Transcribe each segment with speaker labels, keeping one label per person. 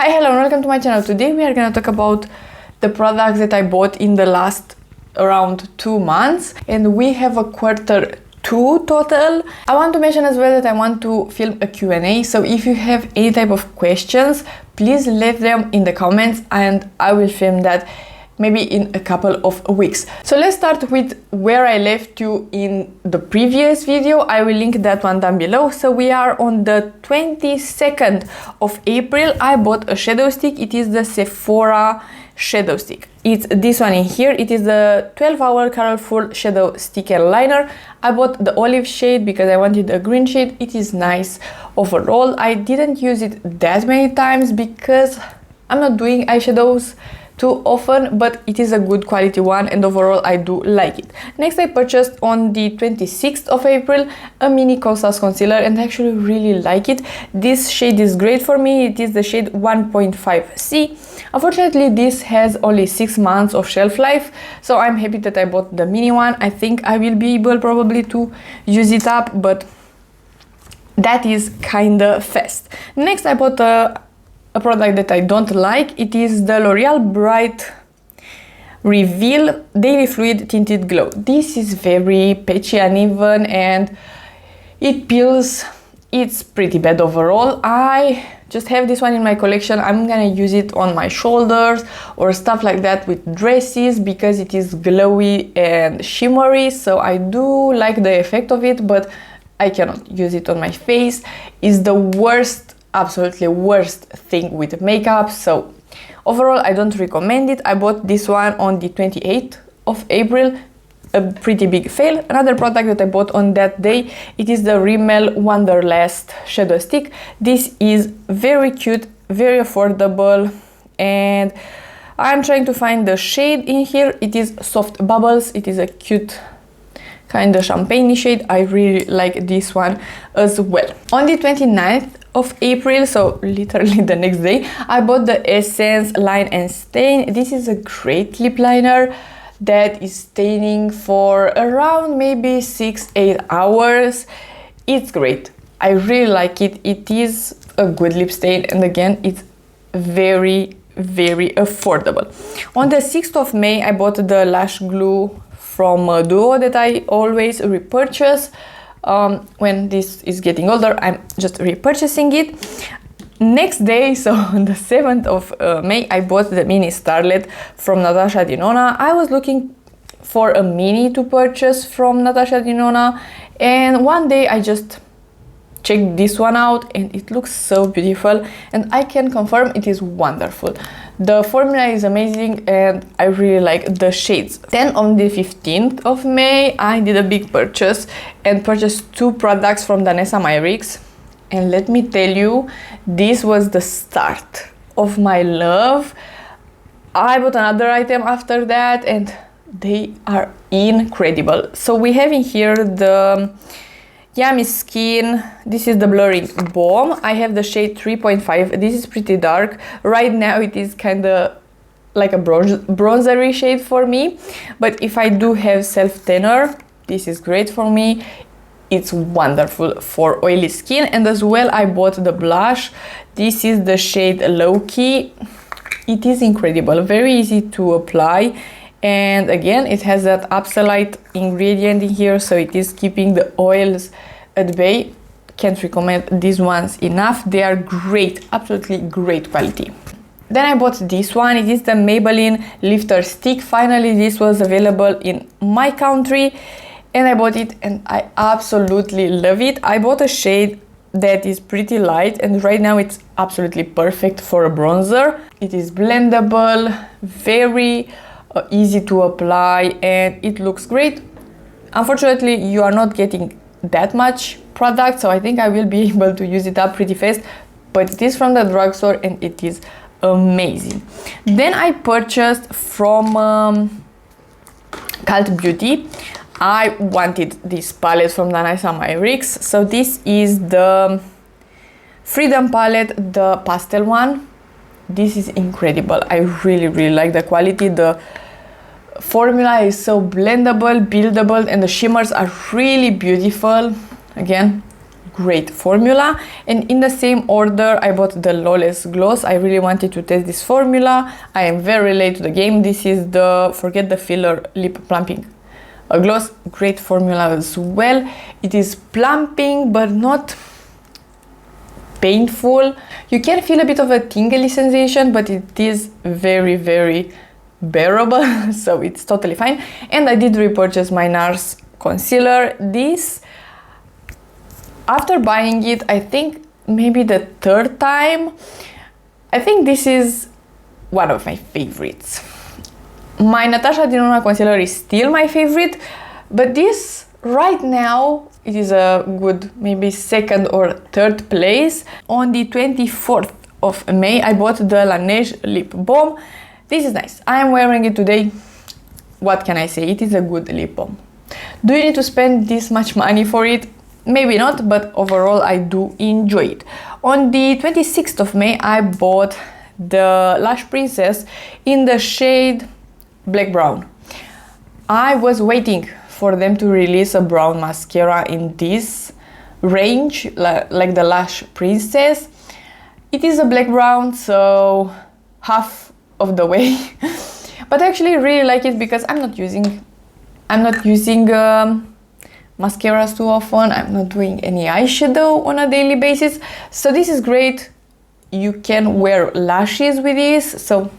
Speaker 1: Hi, hello and welcome to my channel. Today we are going to talk about the products that I bought in the last around 2 months, and we have a Q2 total. I want to mention as well that I want to film a Q&A, so if you have any type of questions, please leave them in the comments and I will film that maybe in a couple of weeks. So let's start with where I left you in the previous video. I will link that one down below. So we are on the 22nd of April. I bought a shadow stick. It is the Sephora shadow stick. It's this one in here. It is the 12-hour colorful shadow stick and liner. I bought the olive shade because I wanted a green shade. It is nice overall. I didn't use it that many times because I'm not doing eyeshadows too often, but it is a good quality one and overall I do like it. Next, I purchased on the 26th of April a mini Kosas concealer and I actually really like it. This shade is great for me. It is the shade 1.5C. Unfortunately, this has only 6 months of shelf life, so I'm happy that I bought the mini one. I think I will be able probably to use it up, but that is kinda fast. Next, I bought a product that I don't like. It is the L'Oreal Bright Reveal Daily Fluid Tinted Glow. This is very patchy, uneven, and it peels. It's pretty bad overall. I just have this one in my collection. I'm gonna use it on my shoulders or stuff like that with dresses because it is glowy and shimmery, so I do like the effect of it, but I cannot use it on my face. It's the worst, absolutely worst thing with makeup, so overall I don't recommend it. I bought this one on the 28th of April, a pretty big fail. Another product that I bought on that day, it is the Rimmel Wanderlust shadow stick. This is very cute, very affordable, and I'm trying to find the shade in here. It is Soft Bubbles. It is a cute kind of champagne shade. I really like this one as well. On the 29th of April, so literally the next day, I bought the Essence Line and Stain. This is a great lip liner that is staining for around maybe 6-8 hours. It's great. I really like it. It is a good lip stain, and again, it's very affordable. On the 6th of May, I bought the lash glue from Duo that I always repurchase. When this is getting older, I'm just repurchasing it. Next day, so on the 7th of May, I bought the mini starlette from Natasha Denona. I was looking for a mini to purchase from Natasha Denona, and one day I just checked this one out and it looks so beautiful, and I can confirm it is wonderful. The formula is amazing and I really like the shades. Then on the 15th of May, I did a big purchase and purchased 2 products from Danessa Myricks, and let me tell you, this was the start of my love. I bought another item after that and they are incredible. So we have in here the Yummy Skin. This is the blurring balm. I have the shade 3.5. This is pretty dark. Right now it is kind of like a bronzery shade for me, but if I do have self-tanner, this is great for me. It's wonderful for oily skin. And as well, I bought the blush. This is the shade Lowkey. It is incredible, very easy to apply, and again it has that Absolute ingredient in here, so it is keeping the oils at bay. Can't recommend these ones enough. They are great, absolutely great quality. Then I bought this one. It is the Maybelline Lifter Stick. Finally, this was available in my country and I bought it and I absolutely love it. I bought a shade that is pretty light and right now it's absolutely perfect for a bronzer. It is blendable, very easy to apply, and it looks great. Unfortunately, you are not getting that much product, so I think I will be able to use it up pretty fast, but it is from the drugstore and it is amazing. Then I purchased from Cult Beauty. I wanted this palette from Danessa Myricks, so this is the Freedom palette, the pastel one. This is incredible. I really like the quality. The formula is so blendable, buildable, and the shimmers are really beautiful. Again, great formula. And in the same order, I bought the Lawless gloss. I really wanted to test this formula. I am very late to the game. This is the Forget the Filler Lip Plumping gloss. Great formula as well. It is plumping but not painful. You can feel a bit of a tingly sensation, but it is very bearable, so it's totally fine. And I did repurchase my Nars concealer. This, after buying it, I think maybe the third time, I think this is one of my favorites. My Natasha Denona concealer is still my favorite, but this right now, it is a good maybe second or third place. On the 24th of May, I bought the Laneige lip balm. This is nice. I am wearing it today. What can I say? It is a good lip balm. Do you need to spend this much money for it? Maybe not, but overall I do enjoy it. On the 26th of May, I bought the Lash Princess in the shade Black Brown. I was waiting for them to release a brown mascara in this range, like the Lash Princess. It is a black brown, so half of the way. But I actually really like it because I'm not using mascaras too often. I'm not doing any eyeshadow on a daily basis, so this is great. You can wear lashes with this, so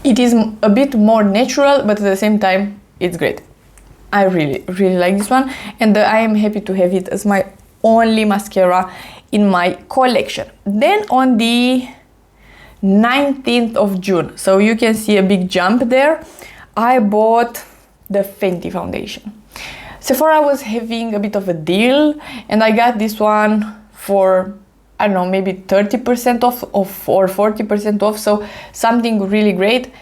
Speaker 1: it is a bit more natural, but at the same time it's great. I really like this one, and I am happy to have it as my only mascara in my collection. Then on the 19th of June, so you can see a big jump there, I bought the Fenty foundation. Sephora was having a bit of a deal, and I got this one for, I don't know, maybe 30% off or 40% off, so something really great.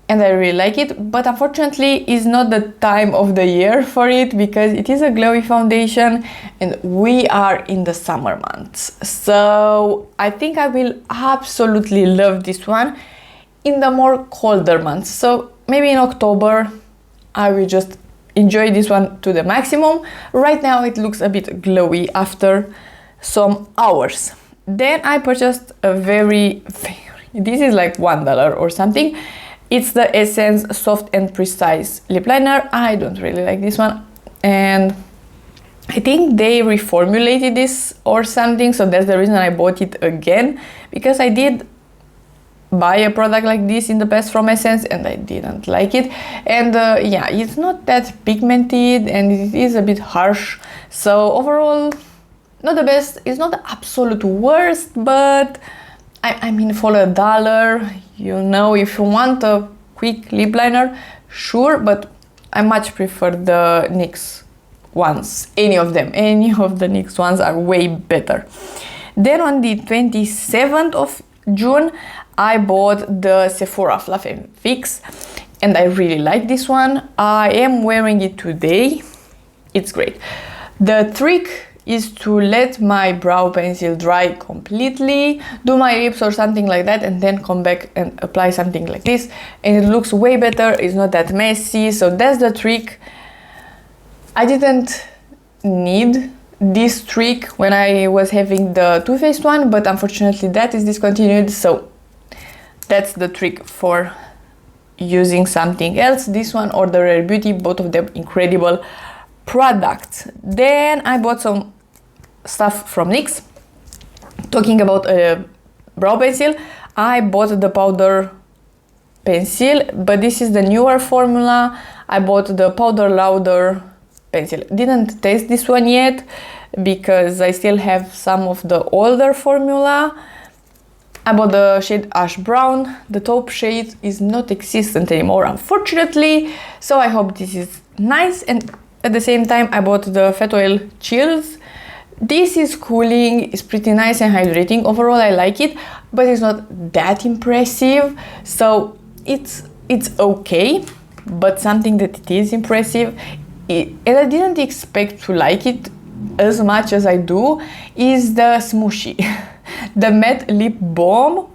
Speaker 1: And I really like it, but unfortunately it's not the time of the year for it because it is a glowy foundation and we are in the summer months. So I think I will absolutely love this one in the more colder months. So maybe in October I will just enjoy this one to the maximum. Right now it looks a bit glowy after some hours. Then I purchased a this is like $1 or something. It's the Essence Soft and Precise Lip Liner. I don't really like this one, and I think they reformulated this or something, so that's the reason I bought it again, because I did buy a product like this in the past from Essence and I didn't like it. And yeah, it's not that pigmented and it is a bit harsh, so overall not the best. It's not the absolute worst, but I mean, for $1, you know, if you want a quick lip liner, sure, but I much prefer the NYX ones. Any of them, any of the NYX ones are way better. Then on the 27th of June, I bought the Sephora Fluff and Fix, and I really like this one. I am wearing it today. It's great. The trick is to let my brow pencil dry completely, do my lips or something like that, and then come back and apply something like this, and it looks way better. It's not that messy, so that's the trick. I didn't need this trick when I was having the Too Faced one, but unfortunately that is discontinued, so that's the trick for using something else, this one or the Rare Beauty, both of them incredible products. Then I bought some stuff from NYX. Talking about a brow pencil, I bought the powder pencil, but this is the newer formula. I bought the powder louder pencil. Didn't taste this one yet because I still have some of the older formula. I bought the shade Ash Brown. The taupe shade is not existent anymore, unfortunately, so I hope this is nice. And at the same time I bought the Fat Oil Chills. This is cooling, it's pretty nice and hydrating. Overall I like it, but it's not that impressive, so it's okay, but something that it is impressive, and I didn't expect to like it as much as I do, is the Smooshy. The matte lip balm.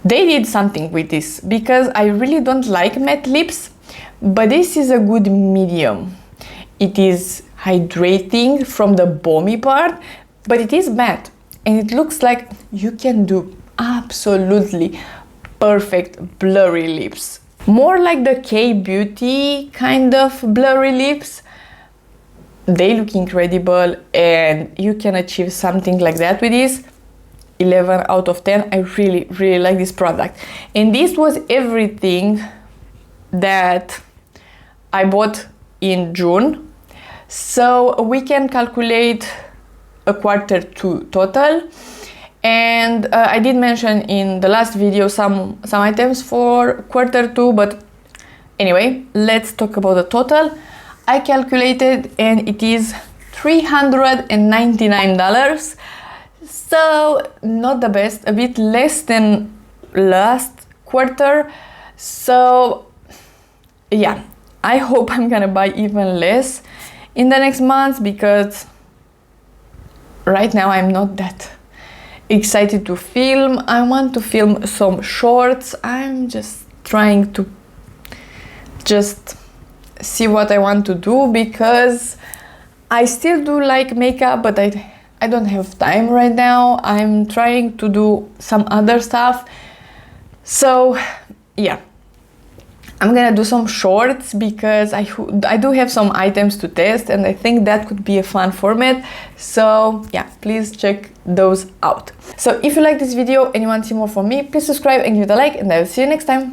Speaker 1: They did something with this because I really don't like matte lips, but this is a good medium. It is hydrating from the balmy part, but it is matte and it looks like you can do absolutely perfect blurry lips. More like the K-Beauty kind of blurry lips. They look incredible and you can achieve something like that with this. 11 out of 10. I really like this product. And this was everything that I bought in June. So we can calculate a Q2 total. And I did mention in the last video some items for Q2, but anyway, let's talk about the total. I calculated and it is $399. So not the best, a bit less than last quarter. So yeah, I hope I'm gonna buy even less in the next months, because right now I'm not that excited to film. I want to film some shorts. I'm just trying to see what I want to do, because I still do like makeup, but I don't have time right now. I'm trying to do some other stuff. So yeah, I'm gonna do some shorts because I do have some items to test, and I think that could be a fun format. So yeah, please check those out. So if you like this video and you want to see more from me, please subscribe and give it a like, and I will see you next time.